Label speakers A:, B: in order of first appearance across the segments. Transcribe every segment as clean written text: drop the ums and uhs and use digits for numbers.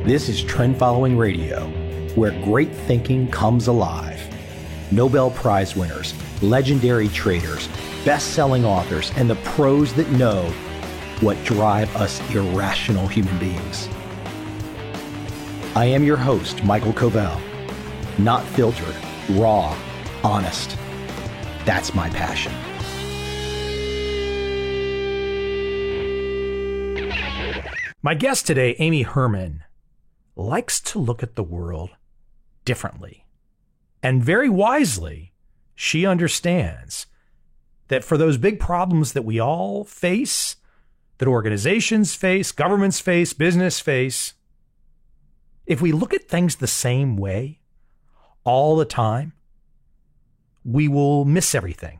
A: This is Trend Following Radio, where great thinking comes alive. Nobel Prize winners, legendary traders, best-selling authors, and the pros that know what drive us irrational human beings. I am your host, Michael Covell. Not filtered, raw, honest. That's my passion. My guest today, Amy Herman, likes to look at the world differently. And very wisely, she understands that for those big problems that we all face, that organizations face, governments face, business face, if we look at things the same way all the time, we will miss everything.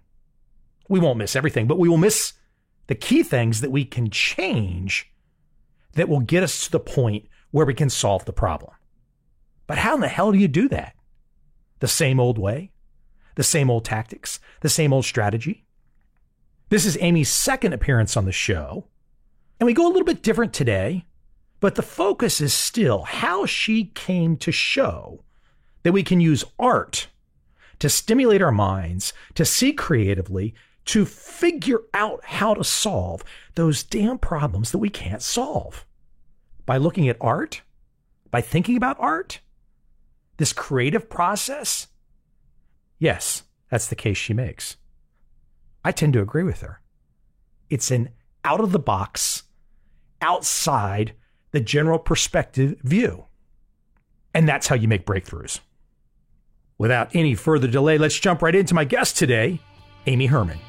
A: We won't miss everything, but we will miss the key things that we can change that will get us to the point where we can solve the problem. But how in the hell do you do that? The same old way? The same old tactics? The same old strategy? This is Amy's second appearance on the show, and we go a little bit different today, but the focus is still how she came to show that we can use art to stimulate our minds, to see creatively, to figure out how to solve those damn problems that we can't solve. By looking at art, by thinking about art, this creative process. Yes, that's the case she makes. I tend to agree with her. It's an out-of-the-box, outside the general perspective view. And that's how you make breakthroughs. Without any further delay, let's jump right into my guest today, Amy Herman.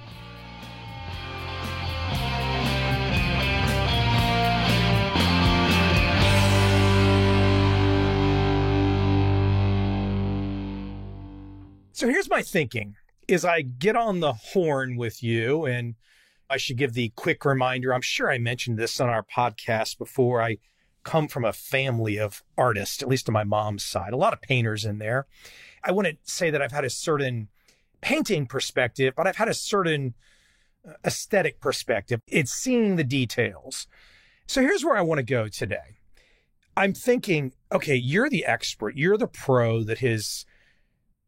A: So here's my thinking, is I get on the horn with you, and I should give the quick reminder. I'm sure I mentioned this on our podcast before. I come from a family of artists, at least on my mom's side, a lot of painters in there. I wouldn't say that I've had a certain painting perspective, but I've had a certain aesthetic perspective. It's seeing the details. So here's where I want to go today. I'm thinking, okay, you're the expert. You're the pro that has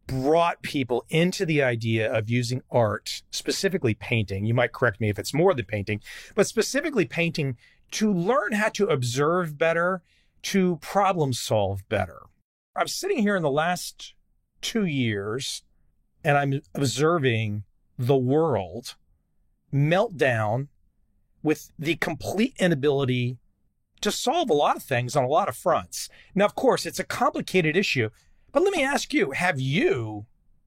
A: brought people into the idea of using art, specifically painting. You might correct me if it's more than painting, but specifically painting to learn how to observe better, to problem solve better. I'm sitting here in the last 2 years and I'm observing the world melt down with the complete inability to solve a lot of things on a lot of fronts. Now, of course, it's a complicated issue. But let me ask you, have you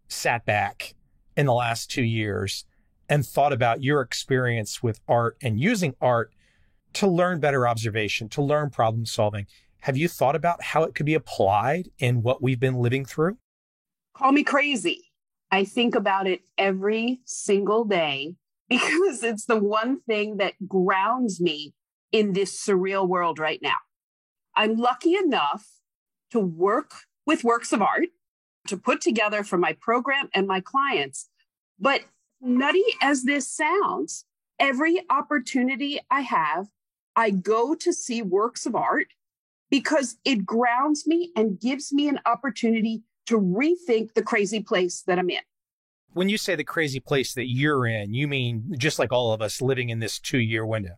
A: sat back in the last 2 years and thought about your experience with art and using art to learn better observation, to learn problem solving? Have you thought about how it could be applied in what we've been living through?
B: Call me crazy. I think about it every single day because it's the one thing that grounds me in this surreal world right now. I'm lucky enough to work with works of art to put together for my program and my clients. But nutty as this sounds, every opportunity I have, I go to see works of art because it grounds me and gives me an opportunity to rethink the crazy place that I'm in.
A: When you say the crazy place that you're in, you mean just like all of us living in this 2-year window?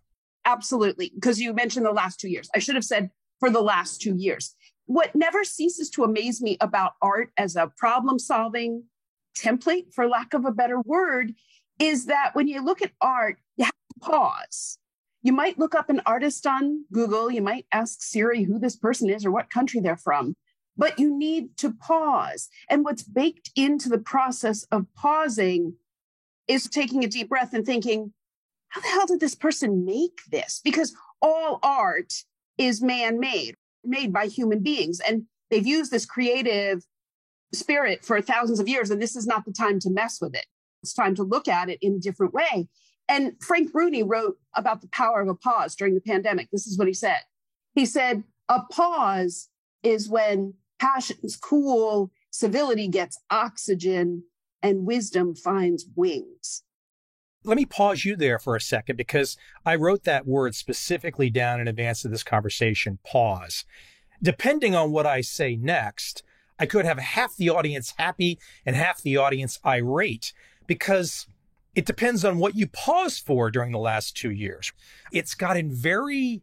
B: Absolutely. Because you mentioned the last 2 years. I should have said for the last 2 years. What never ceases to amaze me about art as a problem-solving template, for lack of a better word, is that when you look at art, you have to pause. You might look up an artist on Google. You might ask Siri who this person is or what country they're from, but you need to pause. And what's baked into the process of pausing is taking a deep breath and thinking, how the hell did this person make this? Because all art is man-made. Made by human beings. And they've used this creative spirit for thousands of years. And this is not the time to mess with it. It's time to look at it in a different way. And Frank Bruni wrote about the power of a pause during the pandemic. This is what he said. He said, a pause is when passions cool, civility gets oxygen, and wisdom finds wings.
A: Let me pause you there for a second, because I wrote that word specifically down in advance of this conversation, pause. depending on what I say next, I could have half the audience happy and half the audience irate, because it depends on what you paused for during the last 2 years. It's gotten very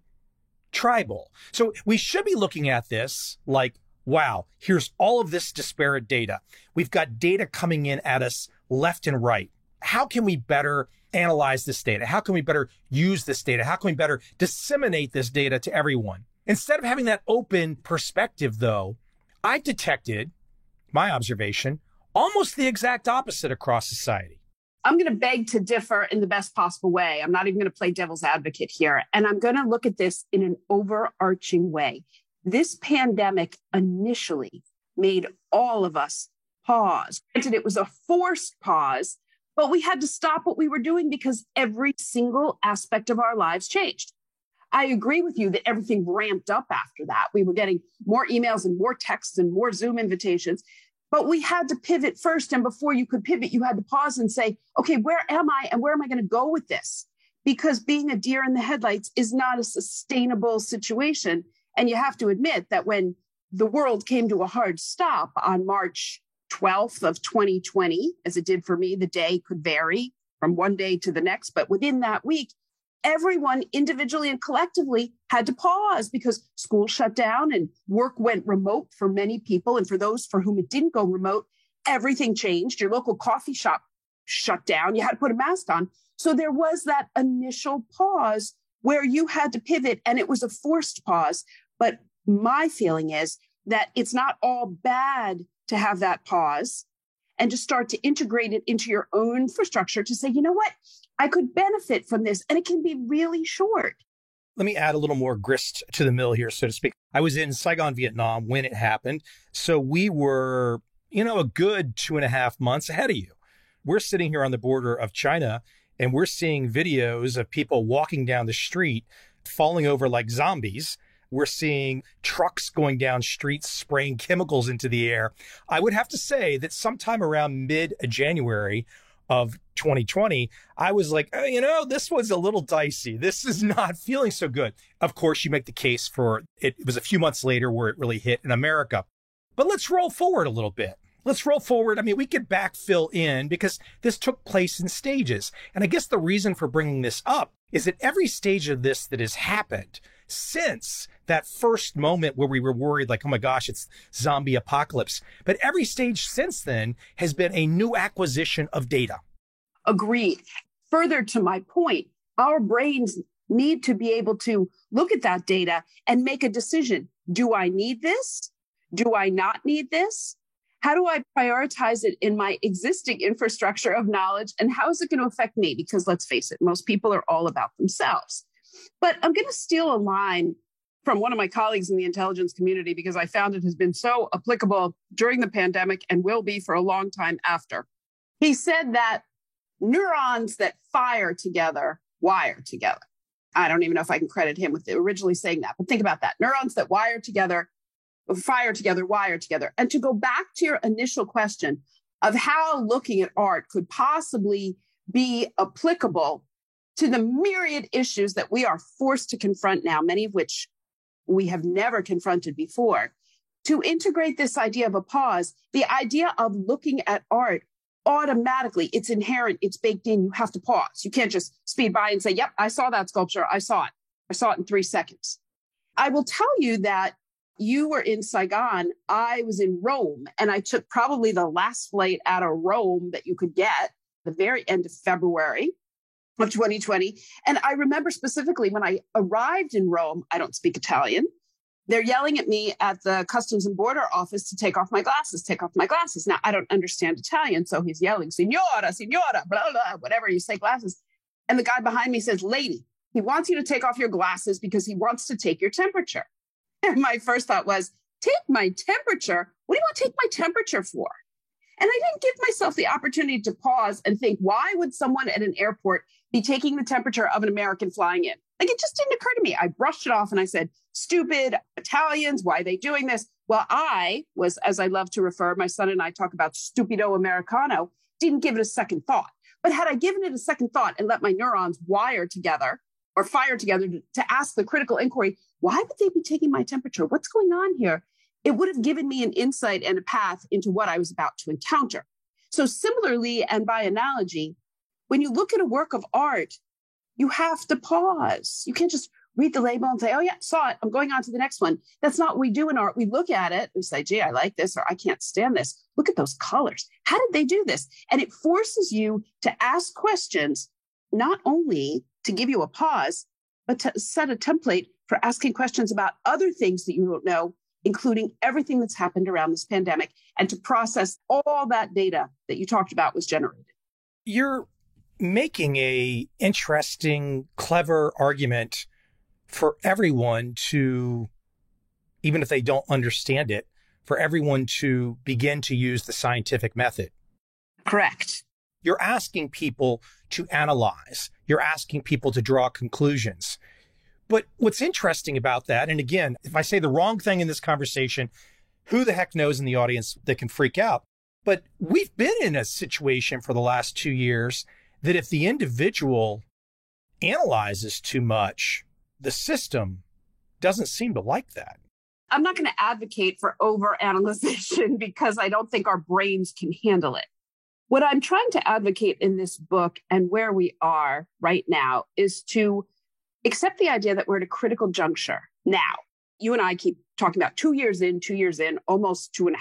A: tribal. So we should be looking at this like, wow, here's all of this disparate data. We've got data coming in at us left and right. How can we better analyze this data? How can we better use this data? How can we better disseminate this data to everyone? Instead of having that open perspective, though, I detected, my observation, almost the exact opposite across society.
B: I'm going to beg to differ in the best possible way. I'm not even going to play devil's advocate here. And I'm going to look at this in an overarching way. This pandemic initially made all of us pause. Granted, it was a forced pause, but we had to stop what we were doing because every single aspect of our lives changed. I agree with you that everything ramped up after that. We were getting more emails and more texts and more Zoom invitations, but we had to pivot first. And before you could pivot, you had to pause and say, okay, where am I and where am I going to go with this? Because being a deer in the headlights is not a sustainable situation. And you have to admit that when the world came to a hard stop on March 12th of 2020, as it did for me, the day could vary from one day to the next, but within that week, everyone individually and collectively had to pause because school shut down and work went remote for many people. And for those for whom it didn't go remote, everything changed. Your local coffee shop shut down. You had to put a mask on. So there was that initial pause where you had to pivot, and it was a forced pause. But my feeling is that it's not all bad to have that pause and to start to integrate it into your own infrastructure to say, you know what? I could benefit from this, and it can be really short.
A: Let me add a little more grist to the mill here, so to speak. I was in Saigon, Vietnam when it happened. So we were, a good 2.5 months ahead of you. We're sitting here on the border of China, and we're seeing videos of people walking down the street, falling over like zombies. We're seeing trucks going down streets, spraying chemicals into the air. I would have to say that sometime around mid-January of 2020, I was like, this was a little dicey. This is not feeling so good. Of course, you make the case for it. It was a few months later where it really hit in America. But let's roll forward a little bit. Let's roll forward. I mean, we could backfill in because this took place in stages. And I guess the reason for bringing this up is that every stage of this that has happened since that first moment where we were worried, like, oh my gosh, it's zombie apocalypse. But every stage since then has been a new acquisition of data.
B: Agreed. Further to my point, our brains need to be able to look at that data and make a decision. Do I need this? Do I not need this? How do I prioritize it in my existing infrastructure of knowledge? And how is it going to affect me? Because let's face it, most people are all about themselves. But I'm going to steal a line from one of my colleagues in the intelligence community because I found it has been so applicable during the pandemic and will be for a long time after. He said that neurons that fire together wire together. I don't even know if I can credit him with originally saying that, but think about that. Neurons that wire together, fire together, wire together. And to go back to your initial question of how looking at art could possibly be applicable to the myriad issues that we are forced to confront now, many of which we have never confronted before, to integrate this idea of a pause, the idea of looking at art automatically, it's inherent, it's baked in, you have to pause. You can't just speed by and say, yep, I saw that sculpture, I saw it. I saw it in 3 seconds. I will tell you that you were in Saigon, I was in Rome, and I took probably the last flight out of Rome that you could get, the very end of February of 2020. And I remember specifically when I arrived in Rome, I don't speak Italian. They're yelling at me at the Customs and Border Office to take off my glasses, take off my glasses. Now, I don't understand Italian, so he's yelling, signora, signora, blah, blah, whatever, you say glasses. And the guy behind me says, lady, he wants you to take off your glasses because he wants to take your temperature. And my first thought was, take my temperature? What do you want to take my temperature for? And I didn't give myself the opportunity to pause and think, why would someone at an airport be taking the temperature of an American flying in? Like, it just didn't occur to me. I brushed it off and I said, stupid Italians, why are they doing this? Well, I was, as I love to refer, my son and I talk about stupido Americano, didn't give it a second thought. But had I given it a second thought and let my neurons wire together or fire together to ask the critical inquiry, why would they be taking my temperature? What's going on here? It would have given me an insight and a path into what I was about to encounter. So similarly, and by analogy, when you look at a work of art, you have to pause. You can't just read the label and say, oh yeah, saw it, I'm going on to the next one. That's not what we do in art. We look at it, we say, gee, I like this, or I can't stand this. Look at those colors. How did they do this? And it forces you to ask questions, not only to give you a pause, but to set a template for asking questions about other things that you don't know, including everything that's happened around this pandemic, and to process all that data that you talked about was generated.
A: You're making a interesting, clever argument for everyone to, even if they don't understand it, for everyone to begin to use the scientific method.
B: Correct.
A: You're asking people to analyze. You're asking people to draw conclusions. But what's interesting about that, and again, if I say the wrong thing in this conversation, who the heck knows in the audience that can freak out? But we've been in a situation for the last 2 years that if the individual analyzes too much, the system doesn't seem to like that.
B: I'm not going to advocate for overanalyzation because I don't think our brains can handle it. What I'm trying to advocate in this book and where we are right now is to accept the idea that we're at a critical juncture. Now, you and I keep talking about 2 years in, almost 2.5,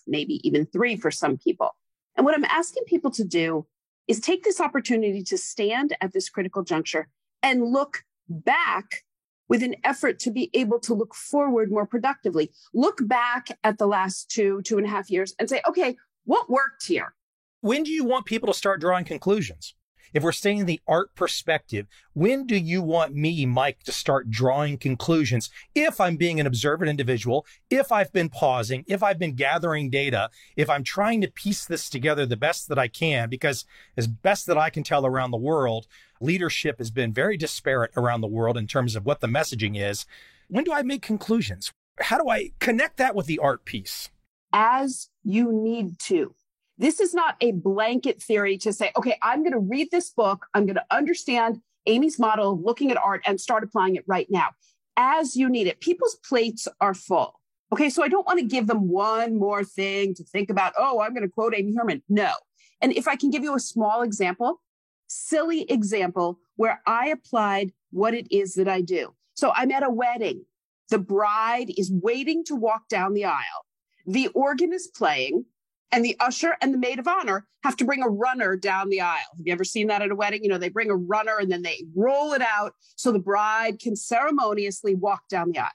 B: maybe even 3 for some people. And what I'm asking people to do is take this opportunity to stand at this critical juncture and look back with an effort to be able to look forward more productively. Look back at the last 2.5 years and say, okay, what worked here?
A: When do you want people to start drawing conclusions? If we're staying in the art perspective, when do you want me, Mike, to start drawing conclusions? If I'm being an observant individual, if I've been pausing, if I've been gathering data, if I'm trying to piece this together the best that I can, because as best that I can tell around the world, leadership has been very disparate around the world in terms of what the messaging is. When do I make conclusions? How do I connect that with the art piece?
B: As you need to. This is not a blanket theory to say, okay, I'm going to read this book. I'm going to understand Amy's model of looking at art and start applying it right now. As you need it. People's plates are full. Okay, so I don't want to give them one more thing to think about. Oh, I'm going to quote Amy Herman. No. And if I can give you a small example, silly example where I applied what it is that I do. So I'm at a wedding. The bride is waiting to walk down the aisle. The organ is playing. And the usher and the maid of honor have to bring a runner down the aisle. Have you ever seen that at a wedding? You know, they bring a runner and then they roll it out so the bride can ceremoniously walk down the aisle.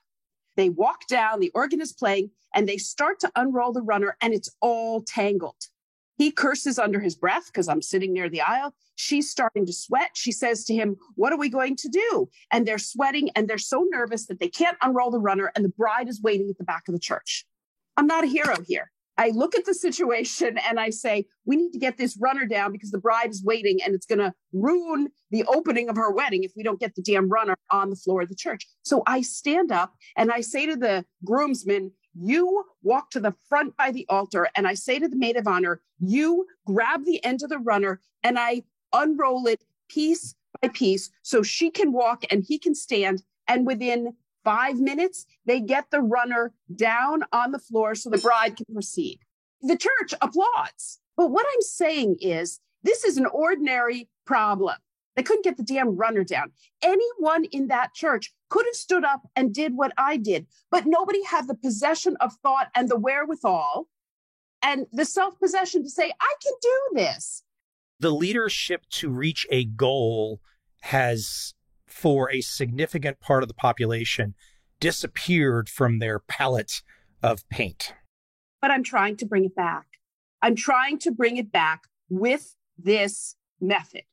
B: They walk down, the organ is playing, and they start to unroll the runner, and it's all tangled. He curses under his breath because I'm sitting near the aisle. She's starting to sweat. She says to him, what are we going to do? And they're sweating, and they're so nervous that they can't unroll the runner, and the bride is waiting at the back of the church. I'm not a hero here. I look at the situation and I say, we need to get this runner down because the bride is waiting and it's going to ruin the opening of her wedding if we don't get the damn runner on the floor of the church. So I stand up and I say to the groomsmen, you walk to the front by the altar. And I say to the maid of honor, you grab the end of the runner and I unroll it piece by piece so she can walk and he can stand. And within 5 minutes, they get the runner down on the floor so the bride can proceed. The church applauds. But what I'm saying is, this is an ordinary problem. They couldn't get the damn runner down. Anyone in that church could have stood up and did what I did, but nobody had the possession of thought and the wherewithal and the self-possession to say, I can do this.
A: The leadership to reach a goal has, for a significant part of the population, disappeared from their palette of paint.
B: But I'm trying to bring it back. I'm trying to bring it back with this method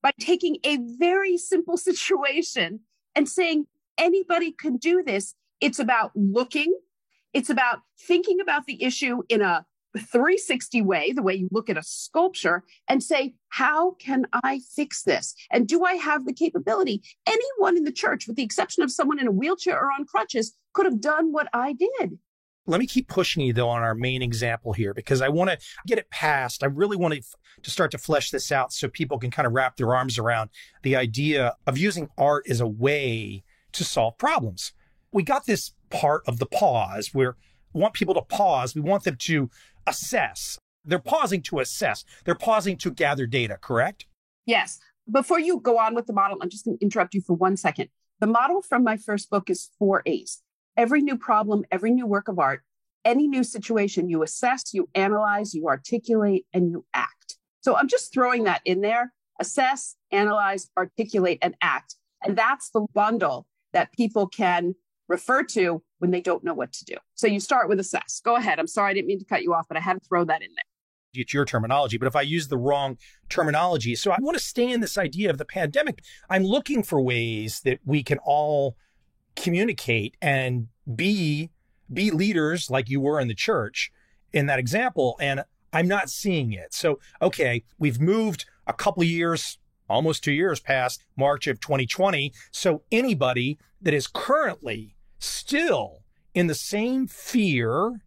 B: by taking a very simple situation and saying anybody can do this. It's about looking. It's about thinking about the issue in a 360 way, the way you look at a sculpture and say, how can I fix this? And do I have the capability? Anyone in the church, with the exception of someone in a wheelchair or on crutches, could have done what I did.
A: Let me keep pushing you, though, on our main example here, because I want to get it past. I really want to start to flesh this out so people can kind of wrap their arms around the idea of using art as a way to solve problems. we got this part of the pause where we want people to pause. We want them to assess. They're pausing to assess. They're pausing to gather data, correct?
B: Yes. Before you go on with the model, I'm just going to interrupt you for 1 second. The model from my first book is 4 A's. Every new problem, every new work of art, any new situation, you assess, you analyze, you articulate, and you act. So I'm just throwing that in there. Assess, analyze, articulate, and act. And that's the bundle that people can refer to when they don't know what to do. So you start with assess. Go ahead. I'm sorry, I didn't mean to cut you off, but I had to throw that in there.
A: It's your terminology, but if I use the wrong terminology, so I want to stay in this idea of the pandemic. I'm looking for ways that we can all communicate and be leaders like you were in the church in that example. And I'm not seeing it. So, okay, we've moved a couple of years, almost 2 years past March of 2020. So anybody that is currently still in the same fear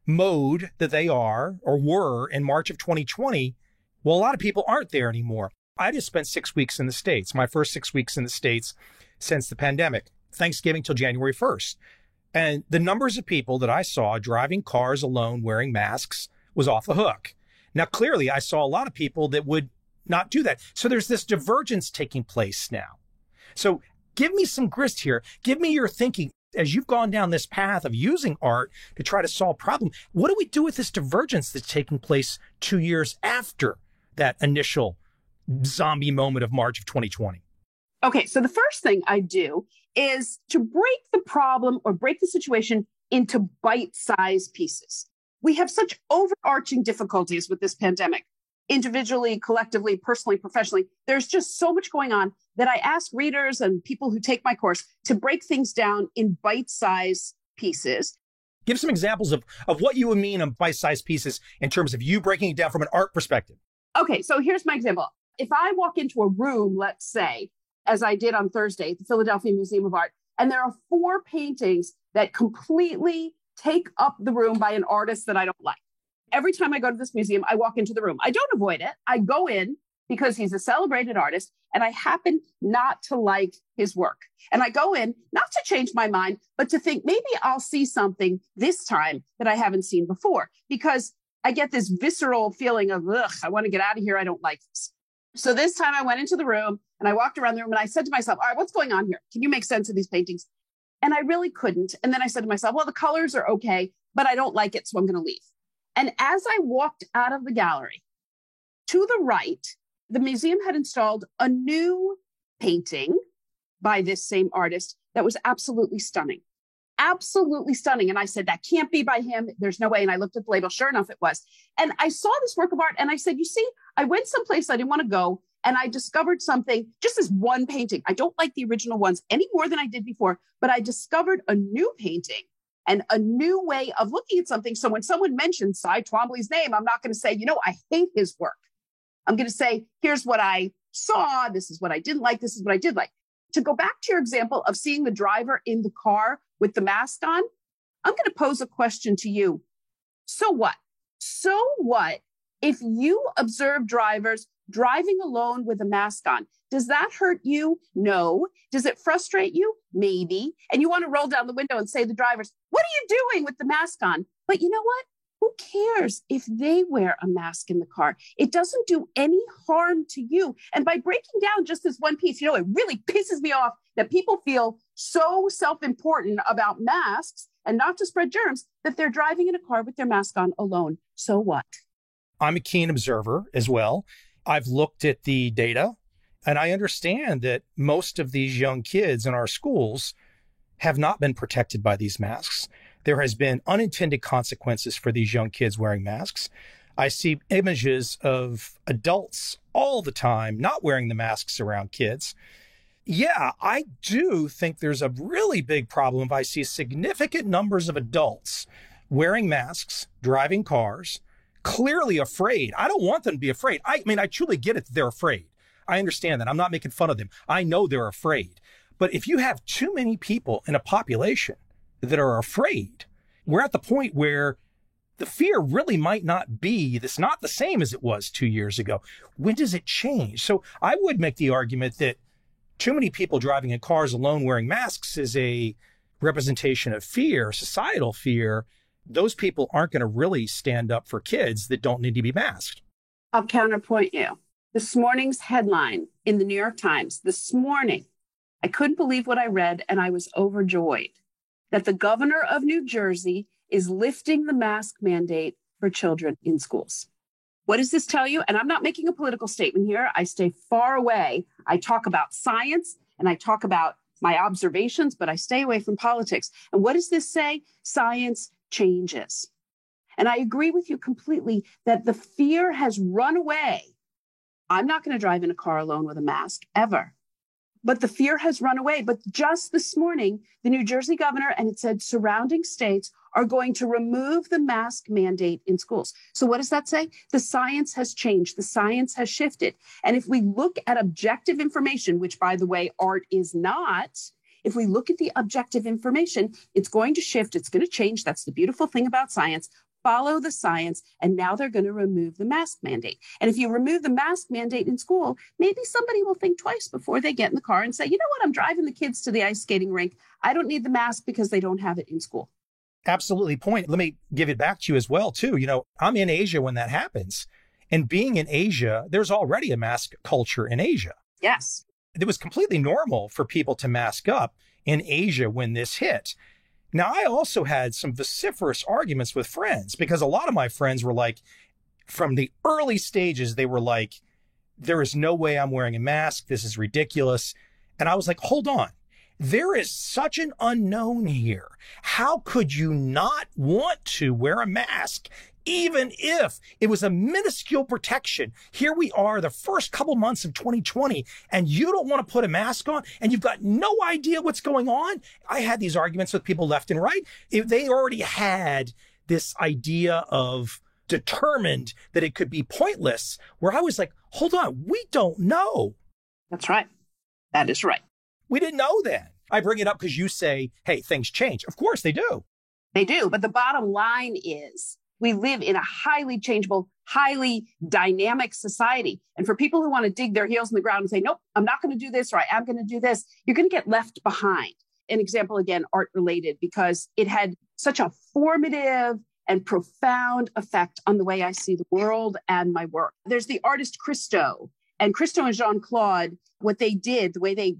A: mode that they are or were in March of 2020, well, a lot of people aren't there anymore. I just spent 6 weeks in the States, my first 6 weeks in the States since the pandemic, Thanksgiving till January 1st. And the numbers of people that I saw driving cars alone wearing masks was off the hook. Now, clearly, I saw a lot of people that would not do that. So there's this divergence taking place now. So give me some grist here. Give me your thinking. As you've gone down this path of using art to try to solve problems, what do we do with this divergence that's taking place 2 years after that initial zombie moment of March of 2020?
B: Okay, so the first thing I do is to break the problem or break the situation into bite-sized pieces. We have such overarching difficulties with this pandemic, individually, collectively, personally, professionally. There's just so much going on that I ask readers and people who take my course to break things down in bite-sized pieces.
A: Give some examples of what you would mean on bite-sized pieces in terms of you breaking it down from an art perspective.
B: Okay, so here's my example. If I walk into a room, let's say, as I did on Thursday at the Philadelphia Museum of Art, and there are 4 paintings that completely take up the room by an artist that I don't like. Every time I go to this museum, I walk into the room. I don't avoid it. I go in because he's a celebrated artist and I happen not to like his work. And I go in not to change my mind, but to think maybe I'll see something this time that I haven't seen before, because I get this visceral feeling of, ugh, I want to get out of here. I don't like this. So this time I went into the room and I walked around the room and I said to myself, all right, what's going on here? Can you make sense of these paintings? And I really couldn't. And then I said to myself, well, the colors are okay, but I don't like it, so I'm going to leave. And as I walked out of the gallery, to the right, the museum had installed a new painting by this same artist that was absolutely stunning. Absolutely stunning. And I said, that can't be by him. There's no way. And I looked at the label. Sure enough, it was. And I saw this work of art and I said, you see, I went someplace I didn't want to go and I discovered something, just this one painting. I don't like the original ones any more than I did before, but I discovered a new painting and a new way of looking at something. So when someone mentions Cy Twombly's name, I'm not going to say, I hate his work. I'm going to say, here's what I saw. This is what I didn't like. This is what I did like. To go back to your example of seeing the driver in the car with the mask on, I'm going to pose a question to you. So what? So what if you observe drivers driving alone with a mask on? Does that hurt you? No. Does it frustrate you? Maybe. And you want to roll down the window and say to the drivers, what are you doing with the mask on? But you know what? Who cares if they wear a mask in the car? It doesn't do any harm to you. And by breaking down just this one piece, it really pisses me off that people feel so self-important about masks and not to spread germs that they're driving in a car with their mask on alone. So what?
A: I'm a keen observer as well. I've looked at the data and I understand that most of these young kids in our schools have not been protected by these masks. There has been unintended consequences for these young kids wearing masks. I see images of adults all the time not wearing the masks around kids. Yeah, I do think there's a really big problem if I see significant numbers of adults wearing masks, driving cars, clearly afraid. I don't want them to be afraid. I truly get it that they're afraid. I understand that. I'm not making fun of them. I know they're afraid. But if you have too many people in a population that are afraid, we're at the point where the fear really might not be, it's not the same as it was 2 years ago. When does it change? So I would make the argument that too many people driving in cars alone wearing masks is a representation of fear, societal fear, those people aren't going to really stand up for kids that don't need to be masked.
B: I'll counterpoint you. This morning's headline in the New York Times, this morning, I couldn't believe what I read, and I was overjoyed that the governor of New Jersey is lifting the mask mandate for children in schools. What does this tell you? And I'm not making a political statement here. I stay far away. I talk about science and I talk about my observations, but I stay away from politics. And what does this say? Science changes. And I agree with you completely that the fear has run away. I'm not going to drive in a car alone with a mask ever. But the fear has run away. But just this morning, the New Jersey governor, and it said surrounding states are going to remove the mask mandate in schools. So what does that say? The science has changed. The science has shifted. And if we look at objective information, which, by the way, art is not, if we look at the objective information, it's going to shift. It's going to change. That's the beautiful thing about science. Follow the science, and now they're going to remove the mask mandate. And if you remove the mask mandate in school, maybe somebody will think twice before they get in the car and say, you know what, I'm driving the kids to the ice skating rink. I don't need the mask because they don't have it in school.
A: Absolutely point. Let me give it back to you as well, too. You know, I'm in Asia when that happens. And being in Asia, there's already a mask culture in Asia.
B: Yes.
A: It was completely normal for people to mask up in Asia when this hit. Now, I also had some vociferous arguments with friends because a lot of my friends were like, from the early stages, they were like, there is no way I'm wearing a mask. This is ridiculous. And I was like, hold on. There is such an unknown here. How could you not want to wear a mask, even if it was a minuscule protection? Here we are, the first couple months of 2020, and you don't want to put a mask on, and you've got no idea what's going on. I had these arguments with people left and right. They already had this idea of determined that it could be pointless, where I was like, hold on, we don't know.
B: That's right. That is right.
A: We didn't know then. I bring it up because you say, hey, things change. Of course they do.
B: They do. But the bottom line is we live in a highly changeable, highly dynamic society. And for people who want to dig their heels in the ground and say, nope, I'm not going to do this, or I am going to do this, you're going to get left behind. An example, again, art related, because it had such a formative and profound effect on the way I see the world and my work. There's the artist Christo. And Christo and Jean-Claude, what they did, the way they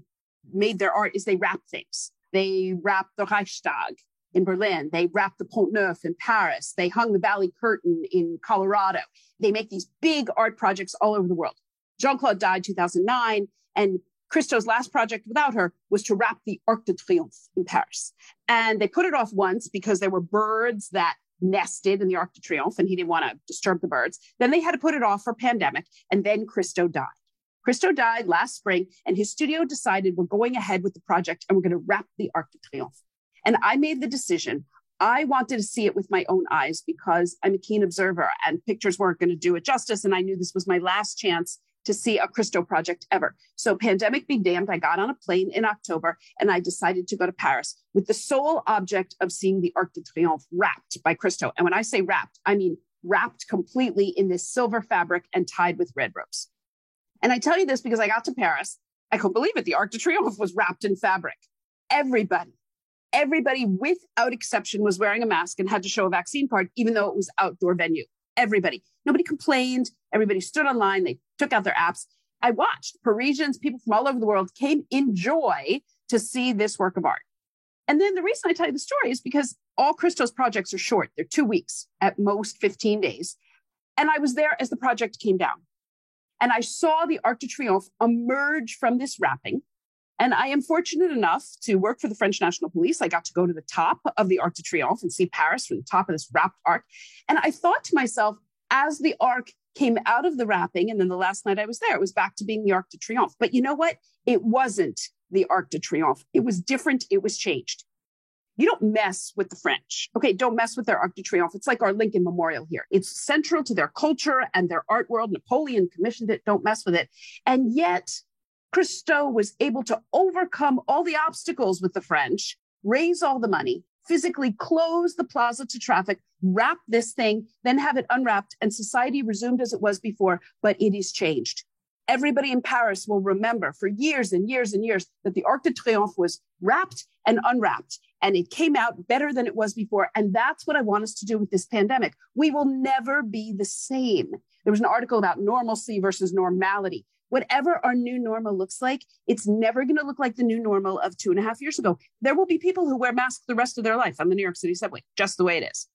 B: made their art is they wrapped things. They wrapped the Reichstag in Berlin. They wrapped the Pont Neuf in Paris. They hung the Valley Curtain in Colorado. They make these big art projects all over the world. Jean-Claude died 2009, and Christo's last project without her was to wrap the Arc de Triomphe in Paris. And they put it off once because there were birds that nested in the Arc de Triomphe, and he didn't want to disturb the birds. Then they had to put it off for pandemic, and then Christo died. Christo died last spring, and his studio decided we're going ahead with the project and we're going to wrap the Arc de Triomphe. And I made the decision. I wanted to see it with my own eyes because I'm a keen observer and pictures weren't going to do it justice. And I knew this was my last chance to see a Christo project ever. So pandemic be damned, I got on a plane in October and I decided to go to Paris with the sole object of seeing the Arc de Triomphe wrapped by Christo. And when I say wrapped, I mean wrapped completely in this silver fabric and tied with red ropes. And I tell you this because I got to Paris. I couldn't believe it. The Arc de Triomphe was wrapped in fabric. Everybody without exception was wearing a mask and had to show a vaccine card, even though it was outdoor venue. Everybody. Nobody complained. Everybody stood online. They took out their apps. I watched Parisians, people from all over the world came in joy to see this work of art. And then the reason I tell you the story is because all Christo's projects are short. They're 2 weeks, at most 15 days. And I was there as the project came down. And I saw the Arc de Triomphe emerge from this wrapping. And I am fortunate enough to work for the French National Police. I got to go to the top of the Arc de Triomphe and see Paris from the top of this wrapped arc. And I thought to myself, as the arc came out of the wrapping, and then the last night I was there, it was back to being the Arc de Triomphe. But you know what? It wasn't the Arc de Triomphe. It was different. It was changed. You don't mess with the French. Okay, don't mess with their Arc de Triomphe. It's like our Lincoln Memorial here. It's central to their culture and their art world. Napoleon commissioned it. Don't mess with it. And yet, Christo was able to overcome all the obstacles with the French, raise all the money, physically close the plaza to traffic, wrap this thing, then have it unwrapped, and society resumed as it was before, but it is changed. Everybody in Paris will remember for years and years and years that the Arc de Triomphe was wrapped and unwrapped, and it came out better than it was before. And that's what I want us to do with this pandemic. We will never be the same. There was an article about normalcy versus normality. Whatever our new normal looks like, it's never going to look like the new normal of 2.5 years ago. There will be people who wear masks the rest of their life on the New York City subway, just the way it is.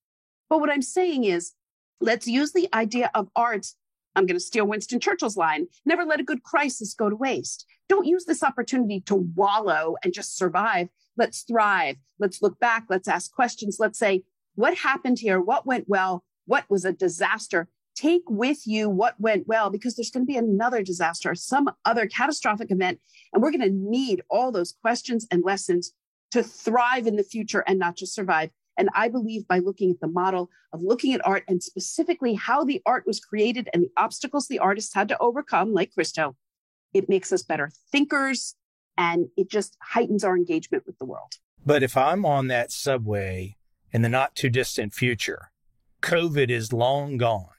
B: But what I'm saying is, let's use the idea of art. I'm going to steal Winston Churchill's line, never let a good crisis go to waste. Don't use this opportunity to wallow and just survive. Let's thrive. Let's look back. Let's ask questions. Let's say, what happened here? What went well? What was a disaster? Take with you what went well, because there's going to be another disaster, some other catastrophic event. And we're going to need all those questions and lessons to thrive in the future and not just survive. And I believe by looking at the model of looking at art and specifically how the art was created and the obstacles the artists had to overcome, like Christo, it makes us better thinkers and it just heightens our engagement with the world.
A: But if I'm on that subway in the not too distant future, COVID is long gone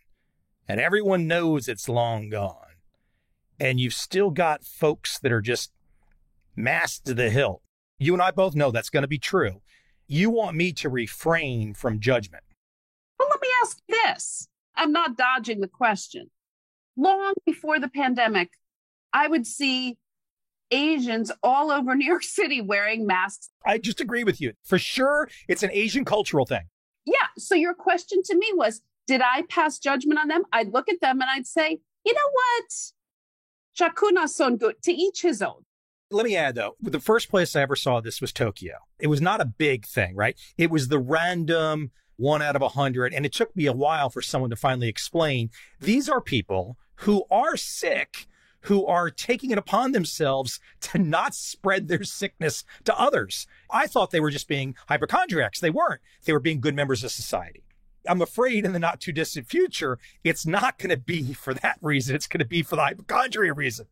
A: and everyone knows it's long gone. And you've still got folks that are just masked to the hilt. You and I both know that's going to be true. You want me to refrain from judgment.
B: Well, let me ask you this. I'm not dodging the question. Long before the pandemic, I would see Asians all over New York City wearing masks.
A: I just agree with you. For sure, it's an Asian cultural thing.
B: Yeah. So your question to me was, did I pass judgment on them? I'd look at them and I'd say, you know what? Chacun son good, to each his own.
A: Let me add, though, the first place I ever saw this was Tokyo. It was not a big thing, right? It was the random 1 out of 100. And it took me a while for someone to finally explain these are people who are sick, who are taking it upon themselves to not spread their sickness to others. I thought they were just being hypochondriacs. They weren't. They were being good members of society. I'm afraid in the not too distant future, it's not going to be for that reason. It's going to be for the hypochondria reason.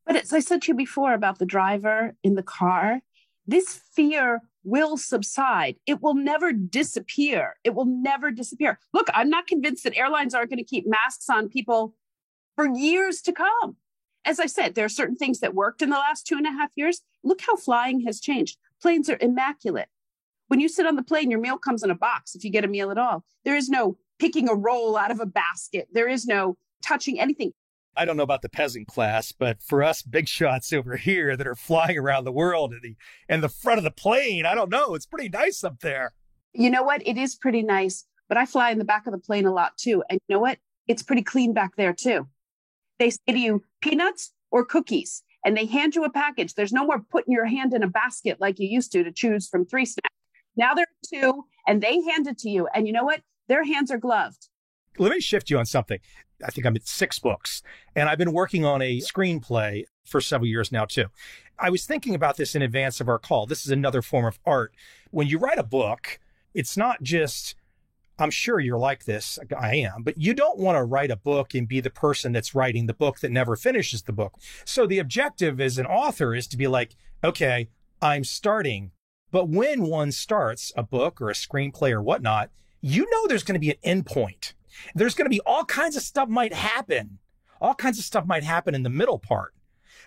B: But as I said to you before about the driver in the car, this fear will subside. It will never disappear. It will never disappear. Look, I'm not convinced that airlines aren't going to keep masks on people for years to come. As I said, there are certain things that worked in the last 2.5 years. Look how flying has changed. Planes are immaculate. When you sit on the plane, your meal comes in a box if you get a meal at all. There is no picking a roll out of a basket. There is no touching anything.
A: I don't know about the peasant class, but for us big shots over here that are flying around the world in the front of the plane, I don't know. It's pretty nice up there.
B: You know what? It is pretty nice, but I fly in the back of the plane a lot too. And you know what? It's pretty clean back there too. They say to you, peanuts or cookies, and they hand you a package. There's no more putting your hand in a basket like you used to choose from 3 snacks. Now there are 2 and they hand it to you. And you know what? Their hands are gloved.
A: Let me shift you on something. I think I'm at 6 books, and I've been working on a screenplay for several years now, too. I was thinking about this in advance of our call. This is another form of art. When you write a book, it's not just, I'm sure you're like this, I am, but you don't want to write a book and be the person that's writing the book that never finishes the book. So the objective as an author is to be like, okay, I'm starting. But when one starts a book or a screenplay or whatnot, you know there's going to be an end point. There's going to be all kinds of stuff might happen. All kinds of stuff might happen in the middle part,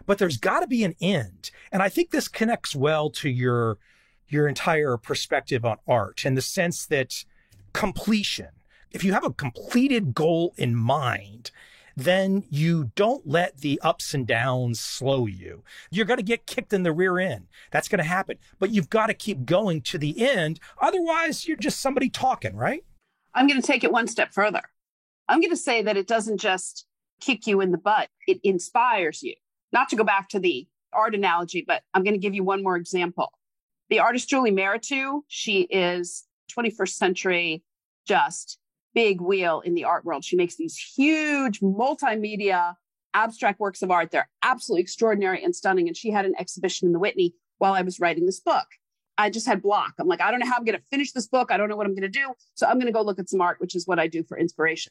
A: but there's got to be an end. And I think this connects well to your entire perspective on art in the sense that completion, if you have a completed goal in mind, then you don't let the ups and downs slow you. You're going to get kicked in the rear end. That's going to happen, but you've got to keep going to the end. Otherwise, you're just somebody talking, right?
B: I'm going to take it one step further. I'm going to say that it doesn't just kick you in the butt. It inspires you. Not to go back to the art analogy, but I'm going to give you one more example. The artist Julie Meritou, she is 21st century, just big wheel in the art world. She makes these huge multimedia abstract works of art. They're absolutely extraordinary and stunning. And she had an exhibition in the Whitney while I was writing this book. I just had block. I'm like, I don't know how I'm going to finish this book. I don't know what I'm going to do. So I'm going to go look at some art, which is what I do for inspiration.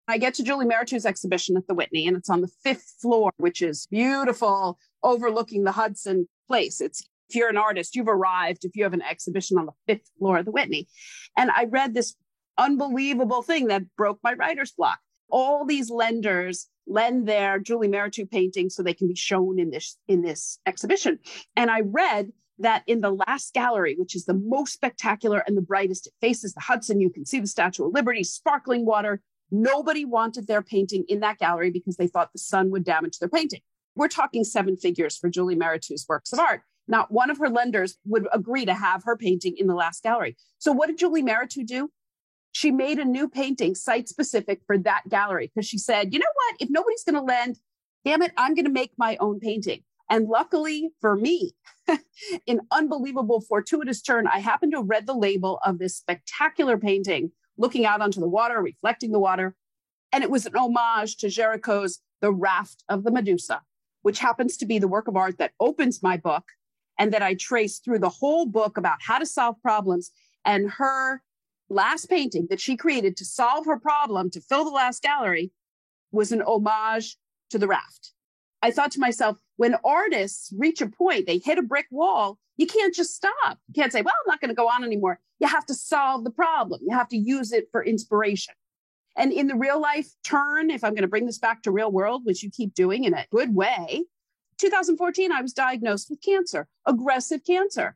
B: I get to Julie Meritou's exhibition at the Whitney, and it's on the 5th floor, which is beautiful, overlooking the Hudson Place. It's, if you're an artist, you've arrived if you have an exhibition on the 5th floor of the Whitney. And I read this unbelievable thing that broke my writer's block. all these lenders lend their Julie Meritou paintings so they can be shown in this exhibition. And I read that in the last gallery, which is the most spectacular and the brightest, it faces the Hudson, you can see the Statue of Liberty, sparkling water. Nobody wanted their painting in that gallery because they thought the sun would damage their painting. We're talking 7 figures for Julie Meritou's works of art. Not one of her lenders would agree to have her painting in the last gallery. So what did Julie Meritou do? She made a new painting site-specific for that gallery because she said, you know what? If nobody's going to lend, damn it, I'm going to make my own painting. And luckily for me, in unbelievable fortuitous turn, I happened to have read the label of this spectacular painting, looking out onto the water, reflecting the water. And it was an homage to Géricault's The Raft of the Medusa, which happens to be the work of art that opens my book and that I trace through the whole book about how to solve problems. And her last painting that she created to solve her problem, to fill the last gallery, was an homage to the raft. I thought to myself, when artists reach a point, they hit a brick wall, you can't just stop. You can't say, well, I'm not going to go on anymore. You have to solve the problem. You have to use it for inspiration. And in the real life turn, if I'm going to bring this back to real world, which you keep doing in a good way, 2014, I was diagnosed with cancer, aggressive cancer.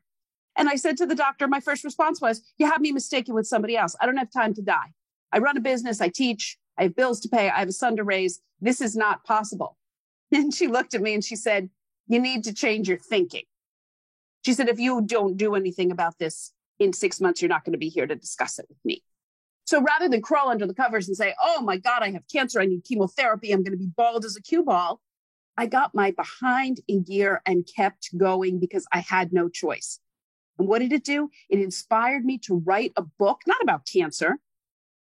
B: And I said to the doctor, my first response was, you have me mistaken with somebody else. I don't have time to die. I run a business. I teach. I have bills to pay. I have a son to raise. This is not possible. And she looked at me and she said, you need to change your thinking. She said, if you don't do anything about this in 6 months, you're not going to be here to discuss it with me. So rather than crawl under the covers and say, oh my God, I have cancer. I need chemotherapy. I'm going to be bald as a cue ball. I got my behind in gear and kept going because I had no choice. And what did it do? It inspired me to write a book, not about cancer,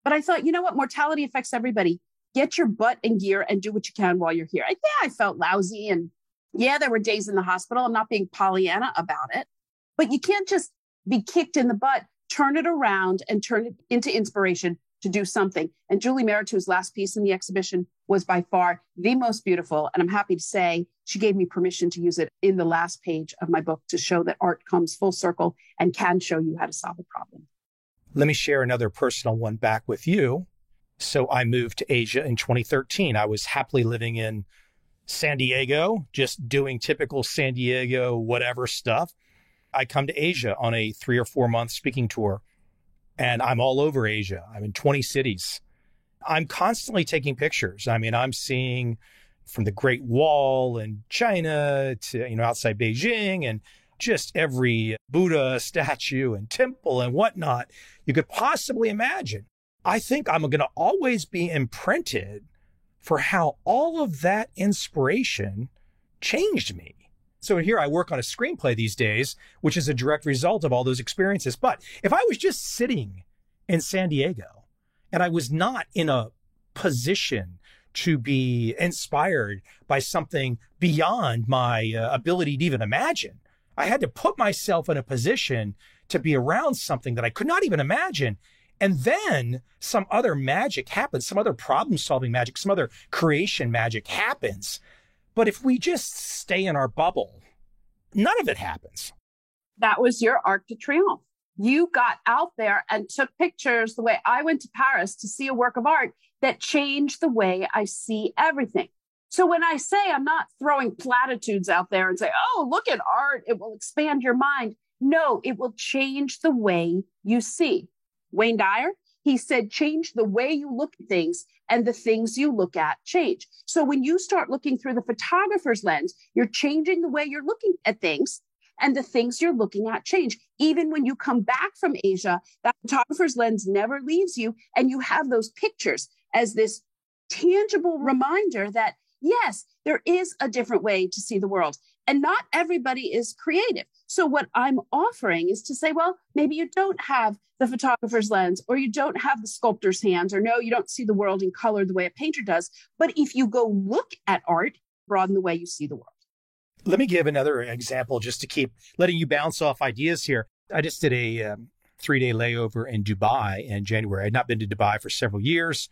B: but I thought, you know what? Mortality affects everybody. Get your butt in gear and do what you can while you're here. And yeah, I felt lousy. And yeah, there were days in the hospital. I'm not being Pollyanna about it, but you can't just be kicked in the butt. Turn it around and turn it into inspiration to do something. And Julie Meritou's last piece in the exhibition was by far the most beautiful. And I'm happy to say she gave me permission to use it in the last page of my book to show that art comes full circle and can show you how to solve a problem.
A: Let me share another personal one back with you. So I moved to Asia in 2013. I was happily living in San Diego, just doing typical San Diego, whatever stuff. I come to Asia on a 3 or 4 month speaking tour, and I'm all over Asia. I'm in 20 cities. I'm constantly taking pictures. I mean, I'm seeing from the Great Wall in China to, outside Beijing, and just every Buddha statue and temple and whatnot you could possibly imagine. I think I'm going to always be imprinted for how all of that inspiration changed me. So here I work on a screenplay these days, which is a direct result of all those experiences. But if I was just sitting in San Diego and I was not in a position to be inspired by something beyond my ability to even imagine, I had to put myself in a position to be around something that I could not even imagine. And then some other magic happens, some other problem-solving magic, some other creation magic happens. But if we just stay in our bubble, none of it happens.
B: That was your Arc de Triomphe. You got out there and took pictures the way I went to Paris to see a work of art that changed the way I see everything. So when I say I'm not throwing platitudes out there and say, oh, look at art, it will expand your mind. No, it will change the way you see. Wayne Dyer, he said, change the way you look at things and the things you look at change. So when you start looking through the photographer's lens, you're changing the way you're looking at things and the things you're looking at change. Even when you come back from Asia, that photographer's lens never leaves you. And you have those pictures as this tangible reminder that, yes, there is a different way to see the world. And not everybody is creative. So what I'm offering is to say, well, maybe you don't have the photographer's lens, or you don't have the sculptor's hands, or no, you don't see the world in color the way a painter does. But if you go look at art, broaden the way you see the world.
A: Let me give another example just to keep letting you bounce off ideas here. I just did a 3-day layover in Dubai in January. I had not been to Dubai for several years.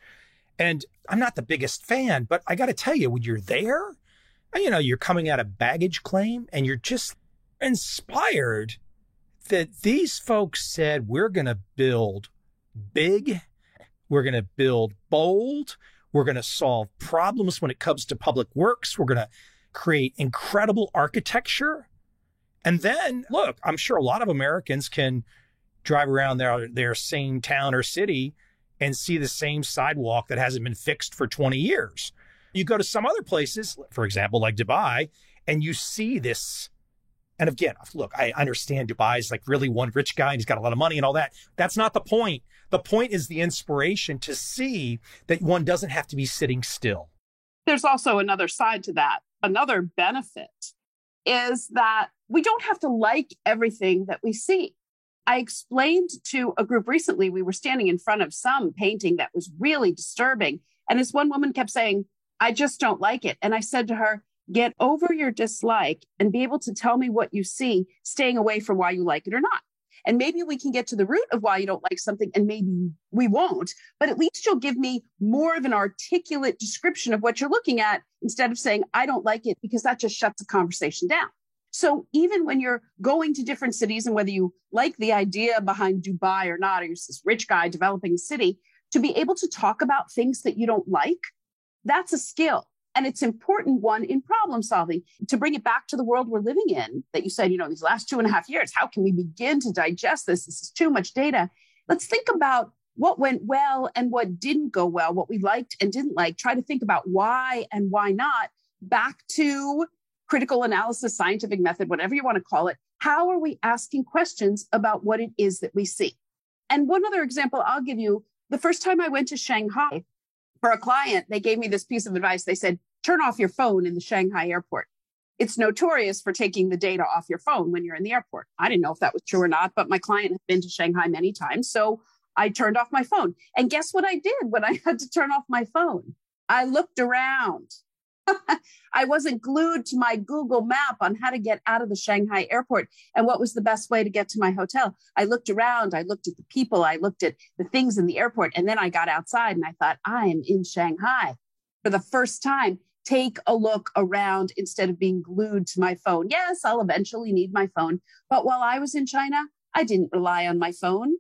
A: And I'm not the biggest fan, but I got to tell you, when you're there, you're coming out of baggage claim and you're just inspired that these folks said, we're going to build big, we're going to build bold, We're going to solve problems when it comes to public works. We're going to create incredible architecture. And then, look, I'm sure a lot of Americans can drive around their same town or city and see the same sidewalk that hasn't been fixed for 20 years. You go to some other places, for example, like Dubai, and you see this. And again, look, I understand Dubai is like really one rich guy and he's got a lot of money and all that. That's not the point. The point is the inspiration to see that one doesn't have to be sitting still.
B: There's also another side to that. Another benefit is that we don't have to like everything that we see. I explained to a group recently, we were standing in front of some painting that was really disturbing. And this one woman kept saying, I just don't like it. And I said to her, get over your dislike and be able to tell me what you see, staying away from why you like it or not. And maybe we can get to the root of why you don't like something, and maybe we won't, but at least you'll give me more of an articulate description of what you're looking at instead of saying, I don't like it, because that just shuts the conversation down. So even when you're going to different cities, and whether you like the idea behind Dubai or not, or you're this rich guy developing a city, to be able to talk about things that you don't like, that's a skill. And it's an important one in problem solving. To bring it back to the world we're living in, that you said, these last 2.5 years, how can we begin to digest this? This is too much data. Let's think about what went well and what didn't go well, what we liked and didn't like. Try to think about why and why not. Back to critical analysis, scientific method, whatever you want to call it. How are we asking questions about what it is that we see? And one other example I'll give you, the first time I went to Shanghai for a client, they gave me this piece of advice. They said, turn off your phone in the Shanghai airport. It's notorious for taking the data off your phone when you're in the airport. I didn't know if that was true or not, but my client had been to Shanghai many times. So I turned off my phone. And guess what I did when I had to turn off my phone? I looked around. I wasn't glued to my Google map on how to get out of the Shanghai airport and what was the best way to get to my hotel. I looked around, I looked at the people, I looked at the things in the airport, and then I got outside and I thought, I am in Shanghai. For the first time, take a look around instead of being glued to my phone. Yes, I'll eventually need my phone. But while I was in China, I didn't rely on my phone.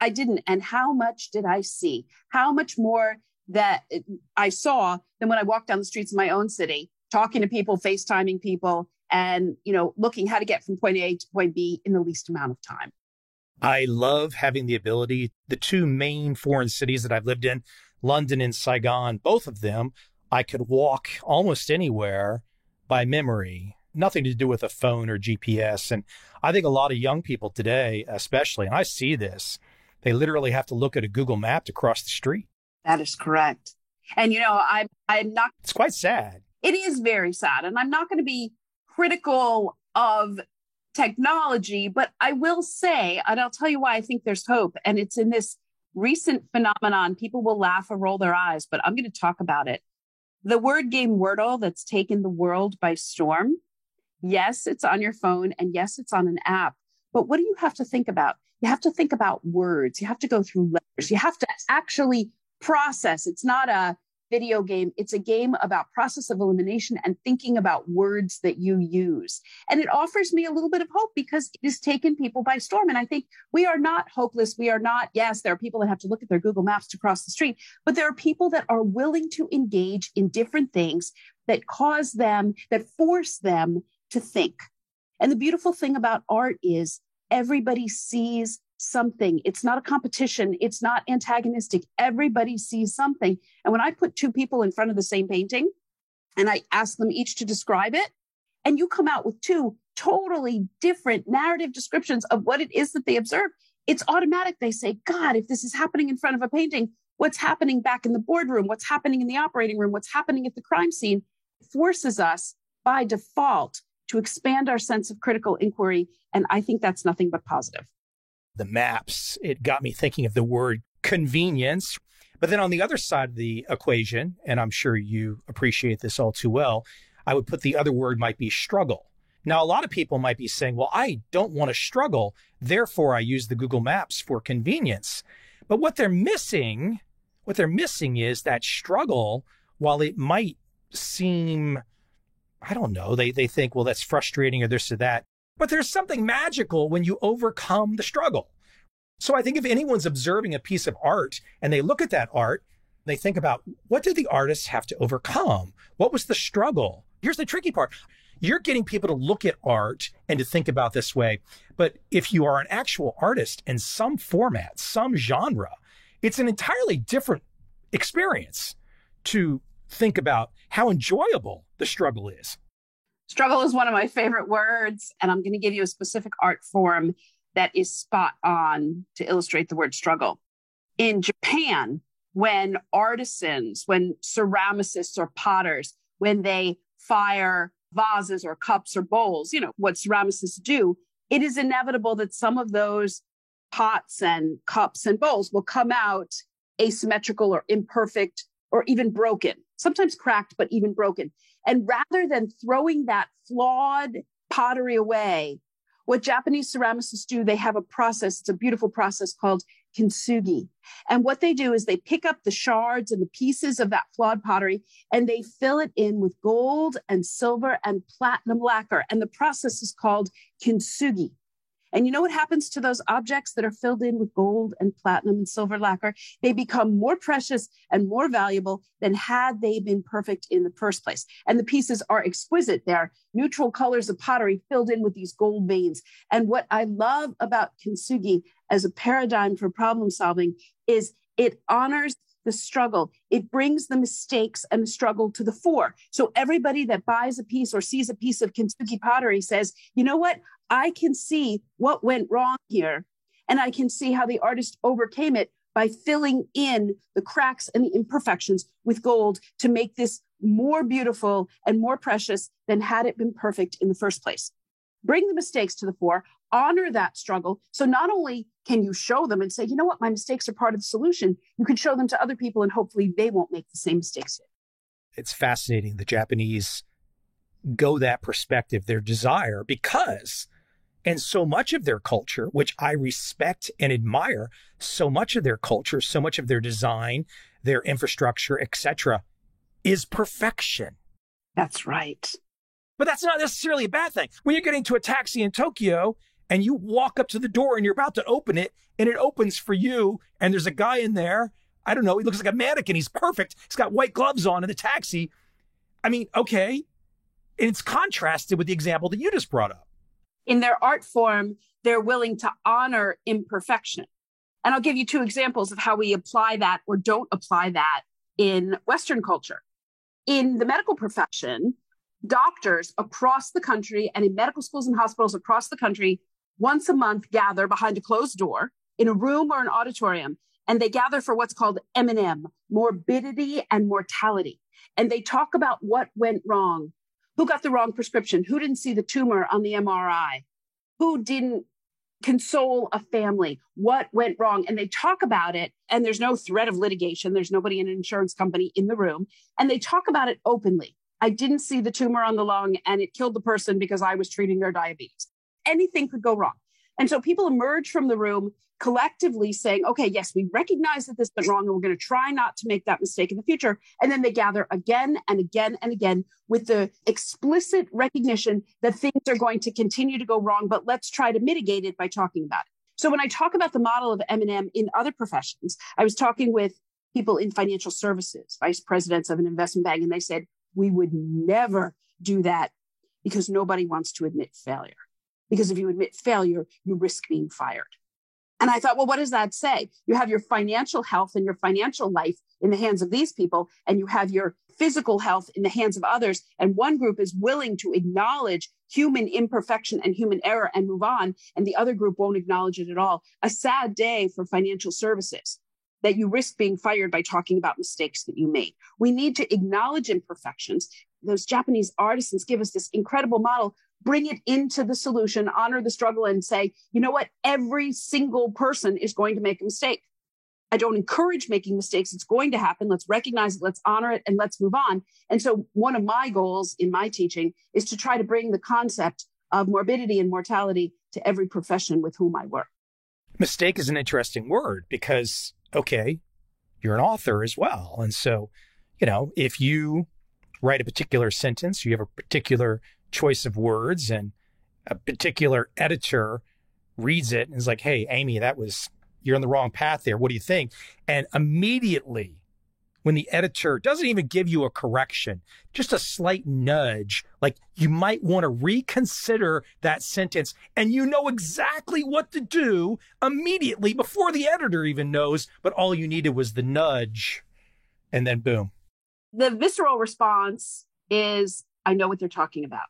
B: I didn't. And how much did I see? How much more that I saw than when I walked down the streets of my own city, talking to people, FaceTiming people, and, looking how to get from point A to point B in the least amount of time.
A: I love having the ability. The two main foreign cities that I've lived in, London and Saigon, both of them, I could walk almost anywhere by memory, nothing to do with a phone or GPS. And I think a lot of young people today, especially, and I see this, they literally have to look at a Google map to cross the street.
B: That is correct. And, I'm not.
A: It's quite sad.
B: It is very sad. And I'm not going to be critical of technology, but I will say, and I'll tell you why I think there's hope. And it's in this recent phenomenon. People will laugh or roll their eyes, but I'm going to talk about it. The word game Wordle that's taken the world by storm. Yes, it's on your phone. And yes, it's on an app. But what do you have to think about? You have to think about words. You have to go through letters. You have to actually process. It's not a video game. It's a game about process of elimination and thinking about words that you use. And it offers me a little bit of hope because it has taken people by storm. And I think we are not hopeless. We are not, yes, there are people that have to look at their Google Maps to cross the street, but there are people that are willing to engage in different things that force them to think. And the beautiful thing about art is everybody sees something. It's not a competition. It's not antagonistic. Everybody sees something. And when I put two people in front of the same painting and I ask them each to describe it, and you come out with two totally different narrative descriptions of what it is that they observe, it's automatic. They say, God, if this is happening in front of a painting, what's happening back in the boardroom? What's happening in the operating room? What's happening at the crime scene? It forces us by default to expand our sense of critical inquiry. And I think that's nothing but positive.
A: The maps, it got me thinking of the word convenience. But then on the other side of the equation, and I'm sure you appreciate this all too well, I would put the other word might be struggle. Now, a lot of people might be saying, well, I don't want to struggle. Therefore, I use the Google Maps for convenience. But what they're missing is that struggle, while it might seem, I don't know, they think, well, that's frustrating or this or that. But there's something magical when you overcome the struggle. So I think if anyone's observing a piece of art and they look at that art, They think about, what did the artists have to overcome? What was the struggle? Here's the tricky part. You're getting people to look at art and to think about this way. But if you are an actual artist in some format, some genre, it's an entirely different experience to think about how enjoyable the struggle is.
B: Struggle is one of my favorite words, and I'm going to give you a specific art form that is spot on to illustrate the word struggle. In Japan, when artisans, when ceramicists or potters, when they fire vases or cups or bowls, what ceramicists do, it is inevitable that some of those pots and cups and bowls will come out asymmetrical or imperfect or even broken, sometimes cracked, but even broken. And rather than throwing that flawed pottery away, what Japanese ceramicists do, they have a process, it's a beautiful process called kintsugi. And what they do is they pick up the shards and the pieces of that flawed pottery and they fill it in with gold and silver and platinum lacquer. And the process is called kintsugi. And you know what happens to those objects that are filled in with gold and platinum and silver lacquer? They become more precious and more valuable than had they been perfect in the first place. And the pieces are exquisite. They're neutral colors of pottery filled in with these gold veins. And what I love about kintsugi as a paradigm for problem solving is it honors the struggle. It brings the mistakes and the struggle to the fore. So everybody that buys a piece or sees a piece of kintsugi pottery says, you know what? I can see what went wrong here, and I can see how the artist overcame it by filling in the cracks and the imperfections with gold to make this more beautiful and more precious than had it been perfect in the first place. Bring the mistakes to the fore, honor that struggle. So not only can you show them and say, you know what, my mistakes are part of the solution, you can show them to other people and hopefully they won't make the same mistakes.
A: It's fascinating. The Japanese go that perspective, their desire, because, and so much of their culture, which I respect and admire, so much of their culture, so much of their design, their infrastructure, etc., is perfection.
B: That's right.
A: But that's not necessarily a bad thing. When you're getting to a taxi in Tokyo and you walk up to the door and you're about to open it and it opens for you and there's a guy in there, I don't know, he looks like a mannequin. He's perfect. He's got white gloves on in the taxi. I mean, okay. It's contrasted with the example that you just brought up.
B: In their art form, they're willing to honor imperfection. And I'll give you two examples of how we apply that or don't apply that in Western culture. In the medical profession, doctors across the country and in medical schools and hospitals across the country once a month gather behind a closed door in a room or an auditorium, and they gather for what's called M&M, morbidity and mortality. And they talk about what went wrong, who got the wrong prescription, who didn't see the tumor on the MRI, who didn't console a family, what went wrong. And they talk about it, and there's no threat of litigation. There's nobody in an insurance company in the room. And they talk about it openly. I didn't see the tumor on the lung and it killed the person because I was treating their diabetes. Anything could go wrong. And so people emerge from the room collectively saying, okay, yes, we recognize that this went wrong and we're going to try not to make that mistake in the future. And then they gather again and again and again with the explicit recognition that things are going to continue to go wrong, but let's try to mitigate it by talking about it. So when I talk about the model of M&M in other professions, I was talking with people in financial services, vice presidents of an investment bank, and they said, we would never do that because nobody wants to admit failure. Because if you admit failure, you risk being fired. And I thought, well, what does that say? You have your financial health and your financial life in the hands of these people, and you have your physical health in the hands of others. And one group is willing to acknowledge human imperfection and human error and move on, and the other group won't acknowledge it at all. A sad day for financial services, that you risk being fired by talking about mistakes that you made. We need to acknowledge imperfections. Those Japanese artisans give us this incredible model. Bring it into the solution, honor the struggle, and say, you know what? Every single person is going to make a mistake. I don't encourage making mistakes. It's going to happen. Let's recognize it. Let's honor it, and let's move on. And so one of my goals in my teaching is to try to bring the concept of morbidity and mortality to every profession with whom I work.
A: Mistake is an interesting word because, okay, you're an author as well. And so, if you write a particular sentence, you have a particular choice of words, and a particular editor reads it and is like, hey, Amy, you're on the wrong path there. What do you think? And immediately when the editor doesn't even give you a correction, just a slight nudge, like you might want to reconsider that sentence, and you know exactly what to do immediately before the editor even knows, but all you needed was the nudge, and then boom.
B: The visceral response is, I know what they're talking about.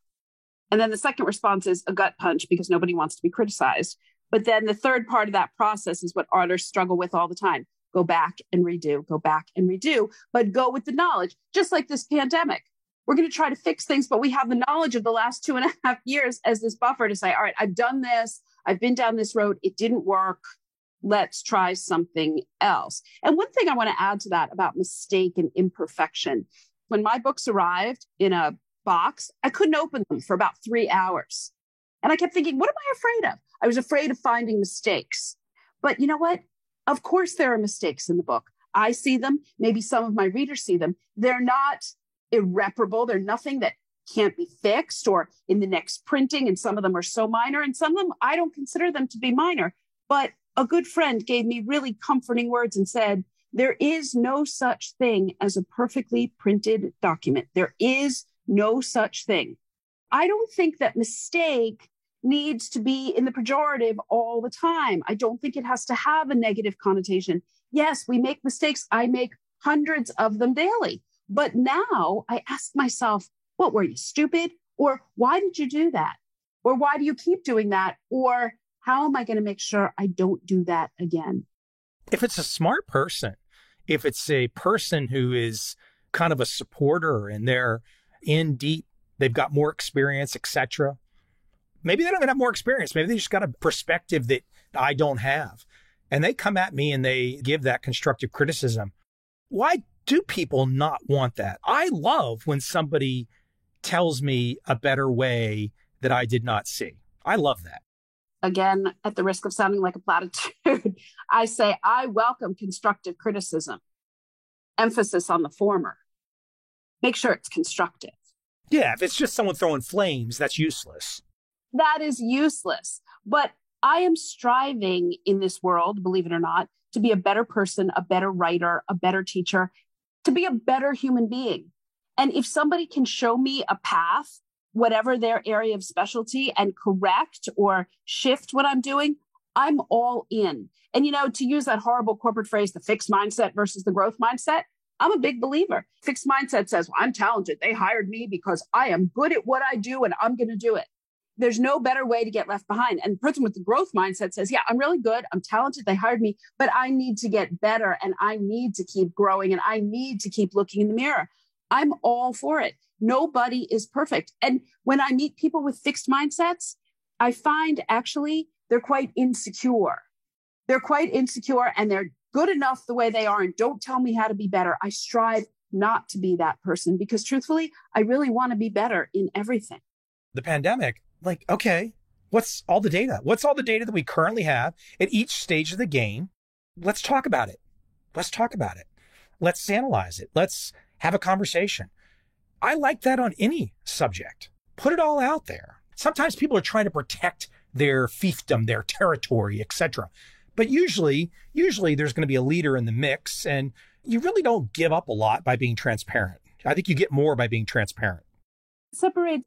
B: And then the second response is a gut punch because nobody wants to be criticized. But then the third part of that process is what artists struggle with all the time. Go back and redo, go back and redo, but go with the knowledge, just like this pandemic. We're going to try to fix things, but we have the knowledge of the last 2.5 years as this buffer to say, all right, I've done this. I've been down this road. It didn't work. Let's try something else. And one thing I want to add to that about mistake and imperfection, when my books arrived in a box, I couldn't open them for about 3 hours. And I kept thinking, what am I afraid of? I was afraid of finding mistakes. But you know what? Of course, there are mistakes in the book. I see them. Maybe some of my readers see them. They're not irreparable. They're nothing that can't be fixed or in the next printing. And some of them are so minor. And some of them, I don't consider them to be minor. But a good friend gave me really comforting words and said, there is no such thing as a perfectly printed document. There is no such thing. I don't think that mistake needs to be in the pejorative all the time. I don't think it has to have a negative connotation. Yes, we make mistakes. I make hundreds of them daily. But now I ask myself, what, were you stupid? Or why did you do that? Or why do you keep doing that? Or how am I going to make sure I don't do that again?
A: If it's a smart person, if it's a person who is kind of a supporter and they're in deep, they've got more experience, etc. Maybe they don't even have more experience. Maybe they just got a perspective that I don't have. And they come at me and they give that constructive criticism. Why do people not want that? I love when somebody tells me a better way that I did not see. I love that.
B: Again, at the risk of sounding like a platitude, I say I welcome constructive criticism. Emphasis on the former. Make sure it's constructive.
A: Yeah, if it's just someone throwing flames, that's useless.
B: That is useless. But I am striving in this world, believe it or not, to be a better person, a better writer, a better teacher, to be a better human being. And if somebody can show me a path, whatever their area of specialty, and correct or shift what I'm doing, I'm all in. And, you know, to use that horrible corporate phrase, the fixed mindset versus the growth mindset, I'm a big believer. Fixed mindset says, well, I'm talented. They hired me because I am good at what I do and I'm going to do it. There's no better way to get left behind. And the person with the growth mindset says, yeah, I'm really good. I'm talented. They hired me, but I need to get better and I need to keep growing and I need to keep looking in the mirror. I'm all for it. Nobody is perfect. And when I meet people with fixed mindsets, I find actually they're quite insecure. They're quite insecure and they're good enough the way they are. And don't tell me how to be better. I strive not to be that person because truthfully, I really want to be better in everything.
A: The pandemic, like, okay, what's all the data? What's all the data that we currently have at each stage of the game? Let's talk about it. Let's talk about it. Let's analyze it. Let's have a conversation. I like that on any subject. Put it all out there. Sometimes people are trying to protect their fiefdom, their territory, etc. But usually there's going to be a leader in the mix, and you really don't give up a lot by being transparent. I think you get more by being transparent.
B: Separate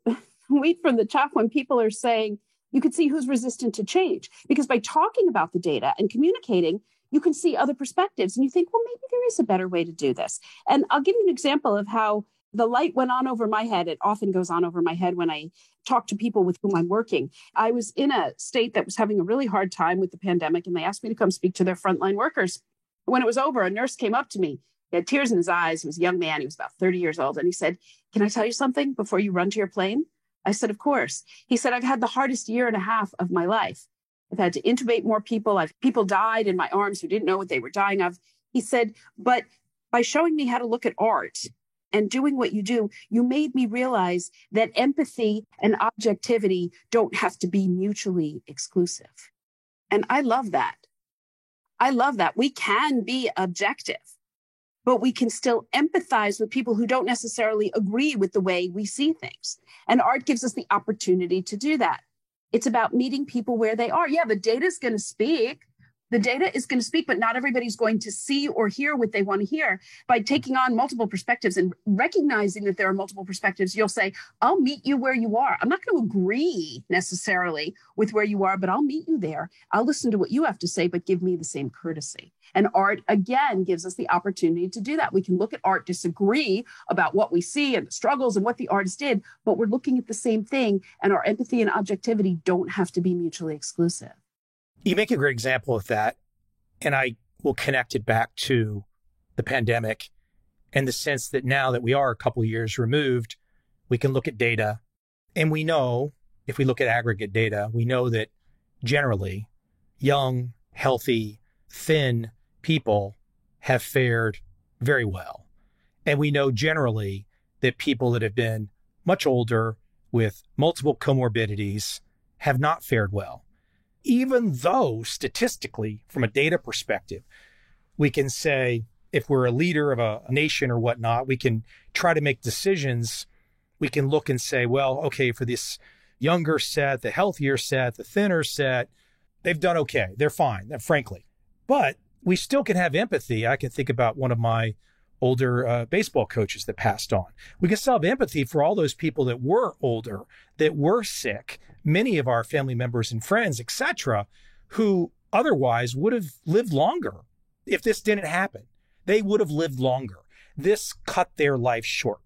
B: wheat from the chaff when people are saying you can see who's resistant to change. Because by talking about the data and communicating, you can see other perspectives and you think, well, maybe there is a better way to do this. And I'll give you an example of how the light went on over my head. It often goes on over my head when I talk to people with whom I'm working. I was in a state that was having a really hard time with the pandemic, and they asked me to come speak to their frontline workers. When it was over, a nurse came up to me. He had tears in his eyes. He was a young man. He was about 30 years old. And he said, can I tell you something before you run to your plane? I said, of course. He said, I've had the hardest 1.5 years of my life. I've had to intubate more people. People died in my arms who didn't know what they were dying of. He said, but by showing me how to look at art and doing what you do, you made me realize that empathy and objectivity don't have to be mutually exclusive. And I love that. I love that. We can be objective, but we can still empathize with people who don't necessarily agree with the way we see things. And art gives us the opportunity to do that. It's about meeting people where they are. Yeah, the data is going to speak, The data is going to speak, but not everybody's going to see or hear what they want to hear. By taking on multiple perspectives and recognizing that there are multiple perspectives, you'll say, I'll meet you where you are. I'm not going to agree necessarily with where you are, but I'll meet you there. I'll listen to what you have to say, but give me the same courtesy. And art, again, gives us the opportunity to do that. We can look at art, disagree about what we see and the struggles and what the artist did, but we're looking at the same thing. And our empathy and objectivity don't have to be mutually exclusive.
A: You make a great example of that, and I will connect it back to the pandemic and the sense that now that we are a couple of years removed, we can look at data, and we know, if we look at aggregate data, we know that generally young, healthy, thin people have fared very well. And we know generally that people that have been much older with multiple comorbidities have not fared well. Even though statistically, from a data perspective, we can say if we're a leader of a nation or whatnot, we can try to make decisions. We can look and say, well, okay, for this younger set, the healthier set, the thinner set, they've done okay. They're fine, frankly. But we still can have empathy. I can think about one of my older baseball coaches that passed on. We can still have empathy for all those people that were older, that were sick, many of our family members and friends, etc., who otherwise would have lived longer if this didn't happen. They would have lived longer. This cut their life short.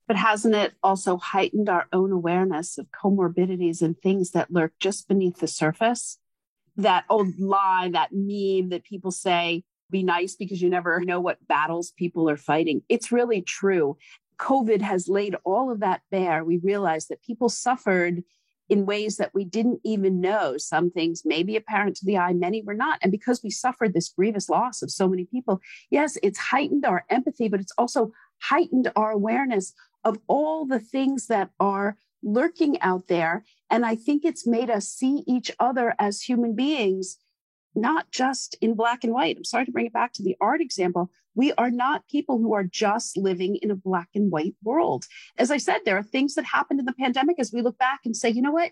B: But hasn't it also heightened our own awareness of comorbidities and things that lurk just beneath the surface? That old lie, that meme that people say, be nice because you never know what battles people are fighting. It's really true. COVID has laid all of that bare. We realized that people suffered in ways that we didn't even know. Some things may be apparent to the eye, many were not. And because we suffered this grievous loss of so many people, yes, it's heightened our empathy, but it's also heightened our awareness of all the things that are lurking out there. And I think it's made us see each other as human beings, not just in black and white. I'm sorry to bring it back to the art example. We are not people who are just living in a black and white world. As I said, there are things that happened in the pandemic as we look back and say, you know what,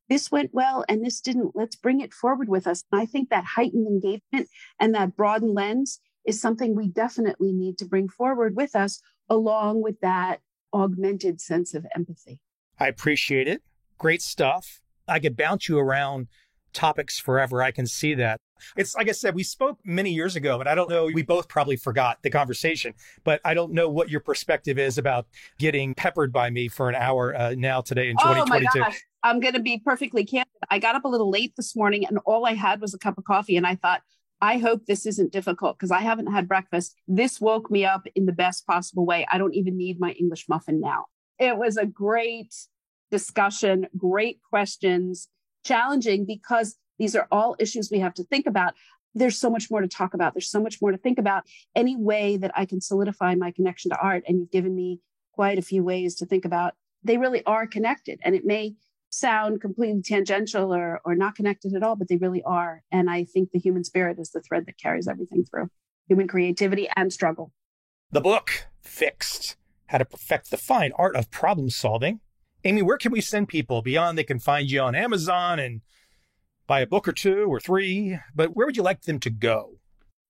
B: this went well and this didn't. Let's bring it forward with us. And I think that heightened engagement and that broadened lens is something we definitely need to bring forward with us, along with that augmented sense of empathy.
A: I appreciate it. Great stuff. I could bounce you around topics forever. I can see that. It's like I said, we spoke many years ago, but I don't know, we both probably forgot the conversation, but I don't know what your perspective is about getting peppered by me for an hour now today in 2022.
B: Oh my gosh. I'm going to be perfectly candid. I got up a little late this morning and all I had was a cup of coffee. And I thought, I hope this isn't difficult because I haven't had breakfast. This woke me up in the best possible way. I don't even need my English muffin now. It was a great discussion, great questions, challenging because these are all issues we have to think about. There's so much more to talk about. There's so much more to think about. Any way that I can solidify my connection to art, and you've given me quite a few ways to think about, they really are connected. And it may sound completely tangential or not connected at all, but they really are. And I think the human spirit is the thread that carries everything through. Human creativity and struggle.
A: The book, Fixed, How to Perfect the Fine Art of Problem Solving. Amy, where can we send people beyond they can find you on Amazon and buy a book or two or three, but where would you like them to go?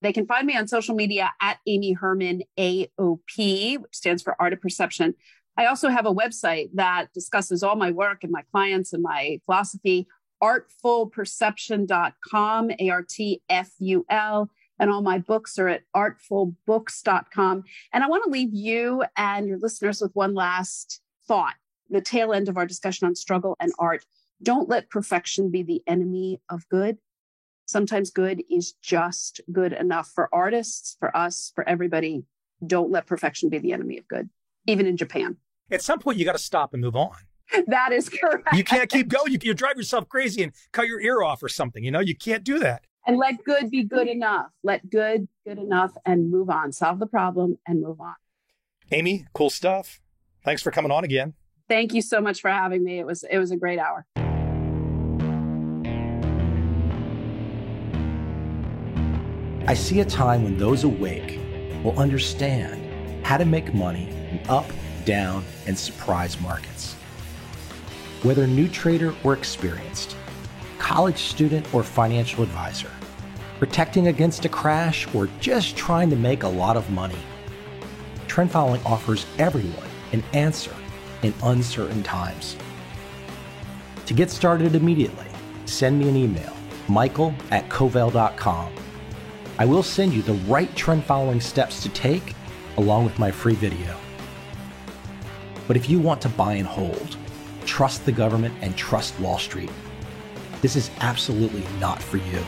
B: They can find me on social media at Amy Herman AOP, which stands for Art of Perception. I also have a website that discusses all my work and my clients and my philosophy, artfulperception.com, ARTFUL, and all my books are at artfulbooks.com. And I want to leave you and your listeners with one last thought, the tail end of our discussion on struggle and art. Don't let perfection be the enemy of good. Sometimes good is just good enough for artists, for us, for everybody. Don't let perfection be the enemy of good, even in Japan.
A: At some point, you got to stop and move on.
B: That is correct.
A: You can't keep going. You drive yourself crazy and cut your ear off or something. You know, you can't do that.
B: And let good be good enough. Let good enough and move on. Solve the problem and move on.
A: Amy, cool stuff. Thanks for coming on again.
B: Thank you so much for having me. It was a great hour.
C: I see a time when those awake will understand how to make money in up, down, and surprise markets. Whether new trader or experienced, college student or financial advisor, protecting against a crash, or just trying to make a lot of money. Trend following offers everyone an answer in uncertain times. To get started immediately, send me an email, michael@covel.com. I will send you the right trend following steps to take along with my free video. But if you want to buy and hold, trust the government and trust Wall Street, this is absolutely not for you.